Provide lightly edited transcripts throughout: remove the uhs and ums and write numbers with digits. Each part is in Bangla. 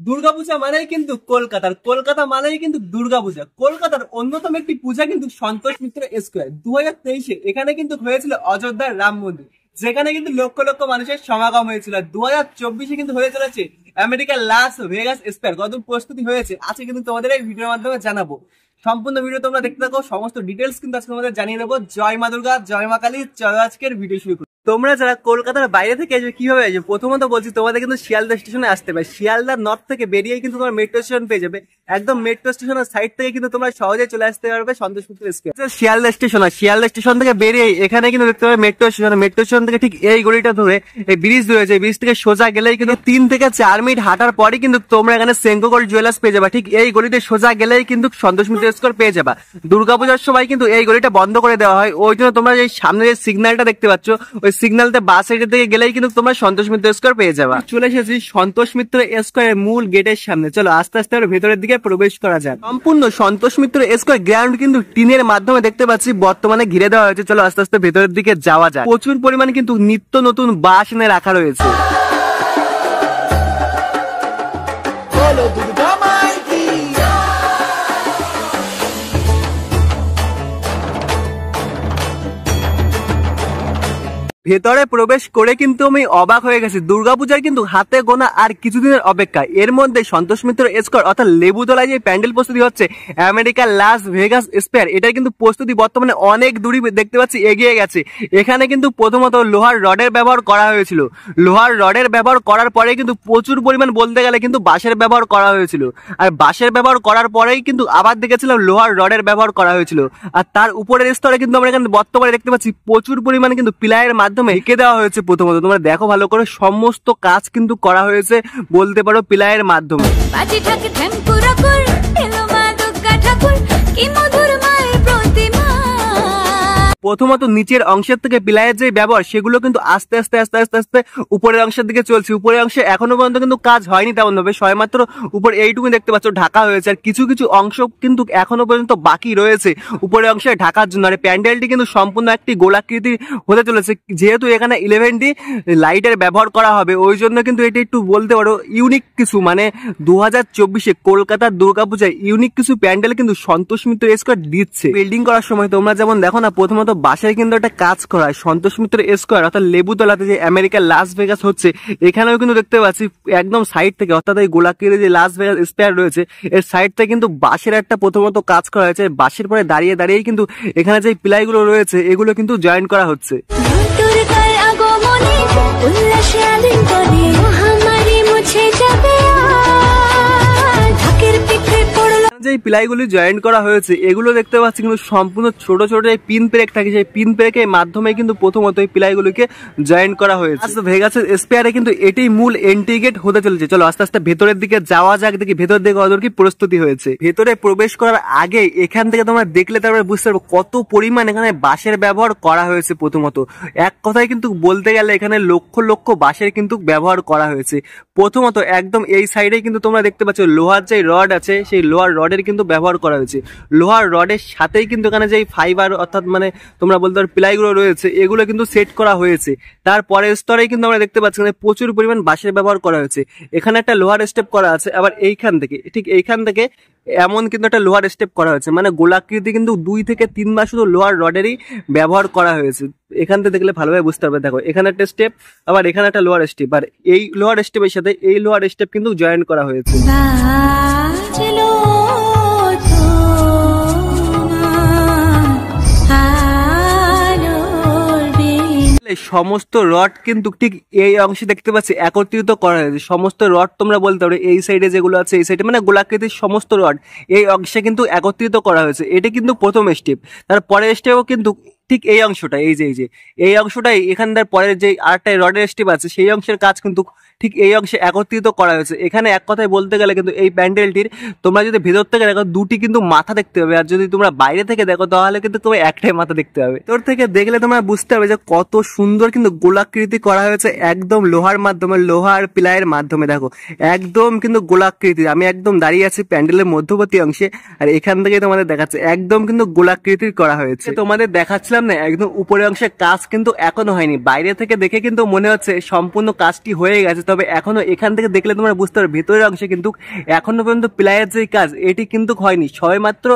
দুর্গাপূজা মানেই কিন্তু কলকাতার, কলকাতা মানেই কিন্তু দুর্গাপূজা। কলকাতার অন্যতম একটি পূজা কিন্তু সন্তোষ মিত্র স্কোয়ার। 2023-এ এখানে কিন্তু হয়েছিল অযোধ্যার রাম মন্দির, যেখানে কিন্তু লক্ষ লক্ষ মানুষের সমাগম হয়েছিল। 2024-এ কিন্তু হয়ে চলেছে আমেরিকার লাস ভেগাস স্কোয়ার। কতদূর প্রস্তুতি হয়েছে আজকে কিন্তু তোমাদের এই ভিডিওর মাধ্যমে জানাবো। সম্পূর্ণ ভিডিও তোমরা দেখতে থাকো, সমস্ত ডিটেলস কিন্তু আজকে তোমাদের জানিয়ে দেবো। জয় মা দুর্গা, জয় মা কালী। চলো আজকের ভিডিও শুরু করি। তোমরা যারা কলকাতার বাইরে থেকে আসবে কিভাবে আসবে, প্রথমত বলছি তোমাদের কিন্তু শিয়ালদা স্টেশনে আসতে হবে। শিয়ালদা নর্থ থেকে বেরিয়ে কিন্তু তোমার মেট্রো স্টেশন পেয়ে যাবে। একদম মেট্রো স্টেশনের সাইড থেকে কিন্তু তোমরা সহজে চলে আসতে পারবে Santosh Mitra square. Sealdah station, Sealdah station থেকে বেরিয়ে এখানে কিন্তু দেখতে পাবে মেট্রো স্টেশন। মেট্রো স্টেশন থেকে ঠিক এই গলিটা ধরে এই ব্রিজ রয়েছে, ব্রিজ থেকে সোজা গেলেই কিন্তু 3 থেকে 4 মিনিট হাঁটার পরে কিন্তু তোমরা এখানে সেঙ্কো গোল্ড জুয়েলার্স পেয়ে যাবে। ঠিক এই গলিতে সোজা গেলেই কিন্তু সন্তোষ মিত্র স্কয়ার পেয়ে যাবে। দুর্গাপূজার সময় কিন্তু এই গলিটা বন্ধ করে দেওয়া হয়, ওই জন্য তোমরা এই সামনে যে সিগন্যালটা দেখতে পাচ্ছ, ওই সিগন্যালতে বাস থেকে গেলেই কিন্তু তোমরা সন্তোষ মিত্র স্কয়ার পেয়ে যাবে। চলে এসেছি সন্তোষ মিত্র স্কয়ারের মূল গেটের সামনে। চলো আস্তে আস্তে ভেতরের দিকে প্রবেশ করা যায়। সম্পূর্ণ সন্তোষ মিত্র স্কয়ার গ্রাউন্ড কিন্তু টিনের মাধ্যমে দেখতে পাচ্ছি বর্তমানে ঘিরে দেওয়া হয়েছে। চলো আস্তে আস্তে ভেতরের দিকে যাওয়া যায়। প্রচুর পরিমাণে কিন্তু নিত্য নতুন বাস এনে রাখা রয়েছে। ভেতরে প্রবেশ করে কিন্তু আমি অবাক হয়ে গেছি। দুর্গাপূজার কিন্তু হাতে গোনা আর কিছুদিনের অপেক্ষা, এর মধ্যে সন্তোষ মিত্র স্কয়ার অর্থাৎ লেবুতলায় যে প্যান্ডেল প্রস্তুতি হচ্ছে আমেরিকার লাস ভেগাস স্কয়ার, এটার কিন্তু প্রস্তুতি বর্তমানে অনেক দূরই দেখতে পাচ্ছি এগিয়ে গেছে। এখানে কিন্তু প্রথমত লোহার রডের ব্যবহার করা হয়েছিল। লোহার রডের ব্যবহার করার পরে কিন্তু প্রচুর পরিমাণ বলতে গেলে কিন্তু বাঁশের ব্যবহার করা হয়েছিল। আর বাঁশের ব্যবহার করার পরেই কিন্তু আবার দেখেছিলাম লোহার রডের ব্যবহার করা হয়েছিল। আর তার উপরের স্তরে কিন্তু আমরা এখানে বর্তমানে দেখতে পাচ্ছি প্রচুর পরিমাণে কিন্তু পিলারের মাধ্যমে এঁকে দেওয়া হয়েছে। প্রথমত তোমরা দেখো ভালো করে, সমস্ত কাজ কিন্তু করা হয়েছে বলতে পারো পিলারের মাধ্যমে। প্রথমত নিচের অংশের থেকে পিলারের যে ব্যবহার সেগুলো কিন্তু আস্তে আস্তে আস্তে আস্তে আস্তে উপরের অংশের দিকে চলছে। উপরের অংশে এখনো পর্যন্ত কিন্তু কাজ হয়নি তেমন ভাবে, সবেমাত্র উপর এইটুকু দেখতে পাচ্ছ ঢাকা হয়েছে। আর কিছু কিছু অংশ কিন্তু এখনো পর্যন্ত বাকি রয়েছে উপরের অংশে ঢাকার জন্য। আর প্যান্ডেলটি কিন্তু সম্পূর্ণ একটি গোলাকৃতি হতে চলেছে, যেহেতু এখানে 11টি লাইটের ব্যবহার করা হবে, ওই জন্য কিন্তু এটি একটু বলতে পারো ইউনিক কিছু, মানে 2024-এ কলকাতার দুর্গাপূজায় ইউনিক কিছু প্যান্ডেল কিন্তু সন্তোষ মিত্র স্কয়ার দিচ্ছে। বিল্ডিং করার সময় তোমরা যেমন দেখো না, প্রথমত বাসায় কিন্তু একটা কাজ করা হয়। সন্তোষ মিত্র স্কয়ার অর্থাৎ লেবুতলাতে যে আমেরিকার লাস ভেগাস হচ্ছে, এখানেও কিন্তু দেখতে পাচ্ছি একদম সাইড থেকে অর্থাৎ এই গোলাকৃতির যে লাস ভেগাস স্কয়ার রয়েছে এর সাইড থেকে কিন্তু বাঁশের একটা প্রথমত কাজ করা হয়েছে। বাঁশের পরে দাঁড়িয়ে দাঁড়িয়েই কিন্তু এখানে যে পিলাইগুলো রয়েছে এগুলো কিন্তু জয়েন করা হচ্ছে। যে পিলাইগুলি জয়েন করা হয়েছে এগুলো দেখতে পাচ্ছি কিন্তু সম্পূর্ণ ছোট ছোট যে পিন ব্রেক থাকে, সেই পিন ব্রেকের মাধ্যমে কিন্তু প্রথমত এই পিলাইগুলিকে জয়েন করা হয়েছে। ভেগাসের স্পেয়ারে কিন্তু এটাই মূল এন্ট্রি গেট হতে চলেছে। চলো আস্তে আস্তে ভেতরের দিকে যাওয়া যাক, দেখি ভেতর দিকে কত কি প্রস্তুতি হয়েছে। ভেতরে প্রবেশ করার আগে এখান থেকে তোমরা দেখলে তারপরে বুঝতে পারবো কত পরিমাণ এখানে বাঁশের ব্যবহার করা হয়েছে। প্রথমত এক কথায় কিন্তু বলতে গেলে এখানে লক্ষ লক্ষ বাঁশের কিন্তু ব্যবহার করা হয়েছে। প্রথমত একদম এই সাইডে কিন্তু তোমরা দেখতে পাচ্ছ লোহার যে রড আছে, সেই লোহার রডের কিন্তু ব্যবহার করা হয়েছে। লোহার রডের সাথেই কিন্তু এখানে যে ফাইবার অর্থাৎ মানে তোমরা বলতে পারো পিলাইগুলো রয়েছে এগুলো কিন্তু সেট করা হয়েছে। তারপরের স্তরে কিন্তু আমরা দেখতে পাচ্ছি প্রচুর পরিমাণ বাঁশের ব্যবহার করা হয়েছে। এখানে একটা লোহার স্টেপ করা আছে, আবার এইখান থেকে ঠিক এইখান থেকে এমন কিন্তু একটা লোহার স্টেপ করা হয়েছে, মানে গোলাকৃতি কিন্তু 2 থেকে 3 বার শুধু লোহার রডেরই ব্যবহার করা হয়েছে। এখান থেকে দেখলে ভালোভাবে বুঝতে পারবে। দেখো এখানে একটা স্টেপ, আবার এখানে একটা লোহার স্টেপ, আর এই লোহার স্টেপের সাথে এই লোহার স্টেপ কিন্তু জয়েন করা হয়েছে। সমস্ত রড কিন্তু ঠিক এই অংশে দেখতে পাচ্ছি একত্রিত করা হয়েছে। সমস্ত রড তোমরা বলতে পারো এই সাইডে যেগুলো আছে এই সাইডে মানে গোলাকৃতির সমস্ত রড এই অংশে কিন্তু একত্রিত করা হয়েছে। এটা কিন্তু প্রথম স্টেপ। তারপরের স্টেপও কিন্তু ঠিক এই অংশটা, এই যে এই অংশটাই এখানকার পরের যে আরেকটা রডের স্টেপ আছে সেই অংশের কাজ কিন্তু ঠিক এই অংশে একত্রিত করা হয়েছে। এখানে এক কথায় বলতে গেলে কিন্তু এই প্যান্ডেলটির তোমরা যদি ভেতর থেকে দেখো দুটি কিন্তু মাথা দেখতে পাবে, আর যদি তোমরা বাইরে থেকে দেখো তাহলে কিন্তু তোমার একটাই মাথা দেখতে পাবে। তোর থেকে দেখলে তোমরা বুঝতে পারবে যে কত সুন্দর কিন্তু গোলাকৃতি করা হয়েছে, একদম লোহার মাধ্যমে, লোহার প্লাইয়ের মাধ্যমে। দেখো একদম কিন্তু গোলাকৃতি। আমি একদম দাঁড়িয়ে আছি প্যান্ডেলের মধ্যবর্তী অংশে, আর এখান থেকে তোমাদের দেখাচ্ছে একদম কিন্তু গোলাকৃতির করা হয়েছে। তোমাদের দেখাচ্ছিলাম না একদম উপরের অংশে কাজ কিন্তু এখনো হয়নি। বাইরে থেকে দেখে কিন্তু মনে হচ্ছে সম্পূর্ণ কাজটি হয়ে গেছে, তবে এখনো এখান থেকে দেখলে তোমরা বুঝতে পারবে ভেতরের অংশে কিন্তু এখনো পর্যন্ত প্লাইয়ের যে কাজ এটি কিন্তু হয়নি। সবাই মাত্র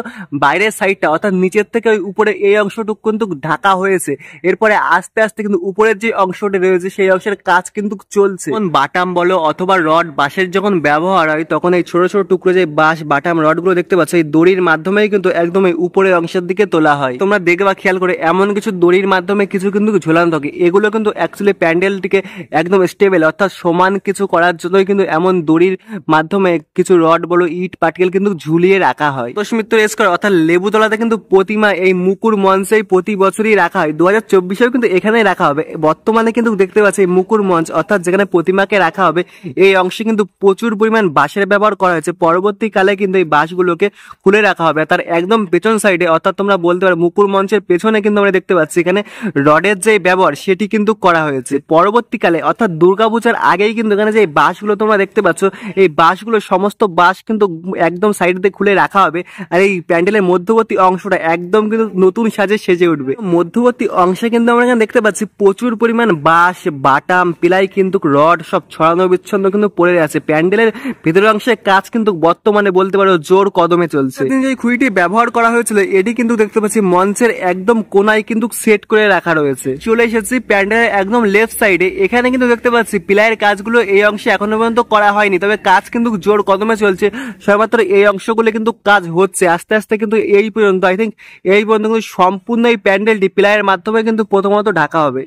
বাইরের সাইডটা অর্থাৎ নিচের থেকে ওই উপরে এই অংশটুকু কিন্তু ঢাকা হয়েছে। এরপরে আস্তে আস্তে কিন্তু উপরের যে অংশটি রয়েছে সেই অংশের কাজ কিন্তু চলছে। বাটাম বলো অথবা রড, বাঁশের যখন ব্যবহার হয় তখন এই ছোট ছোট টুকরো যে বাঁশ বাটাম রড গুলো দেখতে পাচ্ছ এই দড়ির মাধ্যমেই কিন্তু একদম এই উপরের অংশের দিকে তোলা হয়। তোমরা দেখবা খেয়াল করে এমন কিছু দড়ির মাধ্যমে কিছু কিন্তু ঝোলানো থাকে। এগুলো কিন্তু অ্যাকচুয়ালি প্যান্ডেলটিকে একদম স্টেবল অর্থাৎ সমান কিছু করার জন্যই কিন্তু এমন দড়ির মাধ্যমে কিছু রড বলো ইট পাটকেল কিন্তু ঝুলিয়ে রাখা হয়। সন্তোষ মিত্র স্কয়ার অর্থাৎ লেবুতলাতে কিন্তু প্রতিমা এই মুকুর মঞ্চেই প্রতি বছরই রাখা হয়। 2024-এও কিন্তু এখানেই রাখা হবে। বর্তমানে কিন্তু দেখতে পাচ্ছি এই মুকুর মঞ্চ অর্থাৎ যেখানে প্রতিমাকে রাখা হবে এই অংশে কিন্তু প্রচুর পরিমাণ বাঁশের ব্যবহার করা হয়েছে। পরবর্তীকালে কিন্তু এই বাঁশগুলোকে খুলে রাখা হবে। তার একদম পেছন সাইডে অর্থাৎ তোমরা বলতে পারো মুকুর মঞ্চের পেছনে কিন্তু আমরা দেখতে পাচ্ছি এখানে রডের যে ব্যবহার সেটি কিন্তু করা হয়েছে। পরবর্তীকালে অর্থাৎ দুর্গাপূজার আগেই কিন্তু এখানে যে বাঁশগুলো তোমরা দেখতে পাচ্ছ এই বাঁশগুলো সমস্ত বাঁশ কিন্তু একদম সাইড দিয়ে খুলে রাখা হবে, আর এই প্যান্ডেলের মধ্যবর্তী অংশটা একদম কিন্তু নতুন সাজে সেজে উঠবে। মধ্যবর্তী অংশে কিন্তু আমরা এখানে দেখতে পাচ্ছি প্রচুর পরিমাণ বাঁশ বাটাম পিলাই কিন্তু রড সব ছড়ানো বিচ্ছন্ন কিন্তু পড়ে আছে। প্যান্ডেলের ভেতরের অংশের কাজ কিন্তু বর্তমানে বলতে পারো জোর কদমে চলছে। যে খুঁটিটি ব্যবহার করা হয়েছিল এটি কিন্তু দেখতে পাচ্ছি মঞ্চের একদম কোনায় কিন্তু সেট করে রাখা রয়েছে। চলে এসেছি প্যান্ডেলের একদম লেফট সাইডে। এখানে কিন্তু দেখতে পাচ্ছি পিলাইয়ের কাজগুলো এই অংশে এখনো পর্যন্ত করা হয়নি, তবে কাজ কিন্তু জোর কদমে চলছে। সবেমাত্র এই অংশগুলো কিন্তু কাজ হচ্ছে আস্তে আস্তে। কিন্তু এই পর্যন্ত আই থিঙ্ক এই পর্যন্ত কিন্তু সম্পূর্ণ এই প্যান্ডেলটি পিলাইয়ের মাধ্যমে কিন্তু প্রথমত ঢাকা হবে।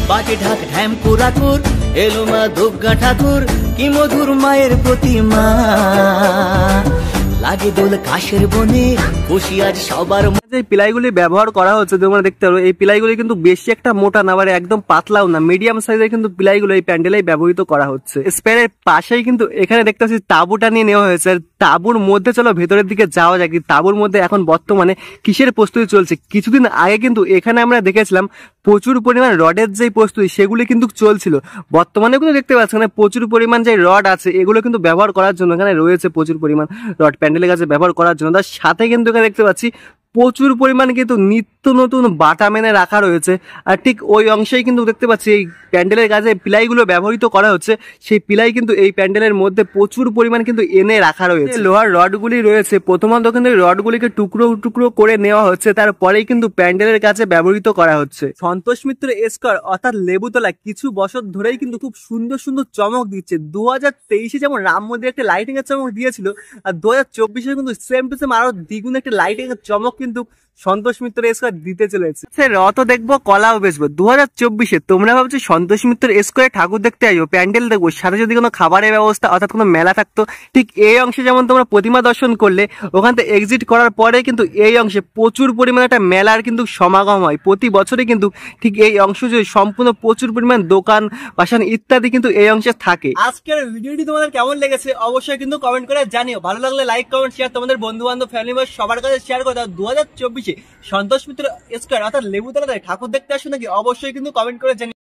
বাটে ঢাক ঢ্যাম কুরাকুর এলো মা দুর্গা ঠাকুর, কি মধুর মায়ের প্রতিমা, লাগে দোল কাশের বনে খুশি আজ সবার। যে পিলাইগুলি ব্যবহার করা হচ্ছে তোমরা দেখতে পারো এই পিলাইগুলি কিন্তু বেশি একটা মোটা না, আবার একদম পাতলাও না, মিডিয়াম সাইজের কিন্তু পিলাইগুলো এই প্যান্ডেলেই ব্যবহৃত করা হচ্ছে। স্পেয়ারের পাশেই কিন্তু এখানে দেখতে পাচ্ছি তাঁবুটা নিয়ে নেওয়া হয়েছে। তাঁবুর মধ্যে চলো ভেতরের দিকে যাওয়া যায়। তাঁবুর মধ্যে এখন বর্তমানে কিসের প্রস্তুতি চলছে? কিছুদিন আগে কিন্তু এখানে আমরা দেখেছিলাম প্রচুর পরিমাণ রডের যে প্রস্তুতি সেগুলি কিন্তু চলছিল। বর্তমানে কিন্তু দেখতে পাচ্ছি এখানে প্রচুর পরিমাণ যে রড আছে এগুলো কিন্তু ব্যবহার করার জন্য এখানে রয়েছে প্রচুর পরিমাণ রড প্যান্ডেলের কাছে ব্যবহার করার জন্য। তার সাথে কিন্তু এখানে দেখতে পাচ্ছি প্রচুর পরিমাণে কিন্তু নিত্য নতুন বাটা মেনে রাখা রয়েছে। আর ঠিক ওই অংশেই কিন্তু দেখতে পাচ্ছি এই প্যান্ডেলের কাজে পিলাইগুলো ব্যবহৃত করা হচ্ছে। সেই পিলাই কিন্তু এই প্যান্ডেলের মধ্যে প্রচুর পরিমাণ কিন্তু এনে রাখা রয়েছে। লোহার রডগুলি রয়েছে প্রথমত কিন্তু রডগুলিকে টুকরো টুকরো করে নেওয়া হচ্ছে, তারপরেই কিন্তু প্যান্ডেলের কাছে ব্যবহৃত করা হচ্ছে। সন্তোষ মিত্র স্কয়ার অর্থাৎ লেবুতলা কিছু বছর ধরেই কিন্তু খুব সুন্দর সুন্দর চমক দিচ্ছে। 2023-এ যেমন রাম মন্দিরে একটা লাইটিং এর চমক দিয়েছিল, আর 2024-এ কিন্তু সেম টু সেম আরো দ্বিগুণ একটা লাইটিং এর চমক কিন্তু সন্তোষ মিত্র স্কয়ার দিতে চলেছে। রথ দেখবো কলাও বেচবো 2024-এ। তোমরা ভাবছো সন্তোষ মিত্র স্কয়ারে ঠাকুর দেখতে আসবো, প্যান্ডেল দেখবো, সাথে যদি কোনো খাবারের ব্যবস্থা অর্থাৎ কোনো মেলা থাকতো। ঠিক এই অংশে যেমন তোমরা প্রতিমা দর্শন করলে ওখান থেকে এক্সিট করার পরে কিন্তু এই অংশে প্রচুর পরিমাণে একটা মেলার কিন্তু সমাগম হয় প্রতি বছরই। কিন্তু ঠিক এই অংশ যে সম্পূর্ণ প্রচুর পরিমাণ দোকান বাসান ইত্যাদি কিন্তু এই অংশে থাকে। আজকের ভিডিওটি তোমাদের কেমন লেগেছে অবশ্যই কিন্তু কমেন্ট করে জানিও। ভালো লাগলে লাইক কমেন্ট শেয়ার তোমাদের বন্ধু বান্ধব ফ্যামিলি মেম্বার সবার কাছে শেয়ার করে দাও। 2024-এ সন্তোষ মিত্র স্কয়ার অর্থাৎ লেবুতলাতে ঠাকুর দেখতে আসো নাকি অবশ্যই কিন্তু কমেন্ট করে জানিও।